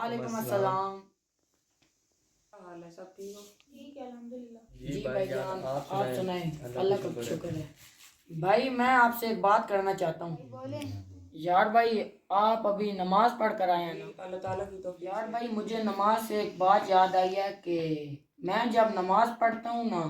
وعلیکم السلام. کیا حال ہے؟ سب ٹھیک ہو؟ ٹھیک ہے الحمدللہ. جی بھائی جان آپ سنائیں. اللہ کا شکر ہے. بھائی میں آپ سے ایک بات کرنا چاہتا ہوں. بولیں. یار بھائی آپ ابھی نماز پڑھ کر آئے ہیں نا. اللہ تعالیٰ کی توفیق یار سے. بھائی مجھے نماز سے ایک بات یاد آئی ہے کہ میں جب نماز پڑھتا ہوں نا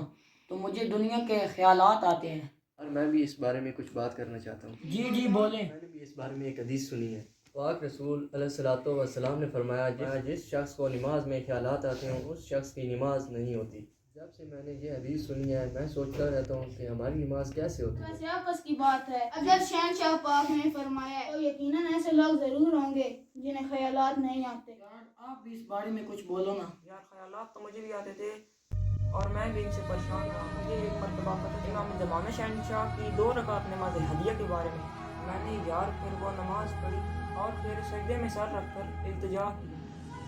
تو مجھے دنیا کے خیالات آتے ہیں. اور میں بھی اس بارے میں کچھ بات کرنا چاہتا ہوں. جی بولیں. میں نے بھی اس بارے میں ایک حدیث سنی ہے. پاک رسول علیہ الصلوۃ والسلام نے فرمایا جس شخص کو نماز میں خیالات آتے ہیں اس شخص کی نماز نہیں ہوتی. جب سے میں نے یہ حدیث سنی ہے میں سوچتا رہتا ہوں کہ ہماری نماز کیسے ہوتی ہے. ویسے آپس کی بات ہے. اگر شہنشاہ پاک نے فرمایا ہے تو یقیناً ایسے لوگ ضرور ہوں گے جنہیں خیالات نہیں آتے. یار آپ بھی اس بارے میں کچھ بولو نا. یار خیالات تو مجھے بھی آتے تھے اور میں بھی ان سے پریشان تھا. مجھے ایک مرتبہ پتہ چلا زمانہ شہنشاہ کی 2 رکعت نماز ہدیہ کے بارے میں نے یار پھر وہ نماز پڑھی اور پھر سجدے میں سر رکھ کر التجا کی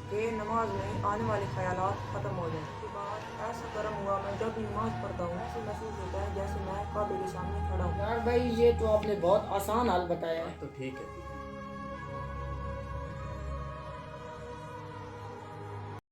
کہ نماز میں آنے والے خیالات ختم ہو جائیں. اس کے بعد ایسا کرم ہوا میں جب بھی نماز پڑھتا ہوں ایسے محسوس ہوتا ہے جیسے میں کعبے کے سامنے کھڑا ہوں. یار بھائی یہ تو آپ نے بہت آسان حال بتایا ہے. تو ٹھیک ہے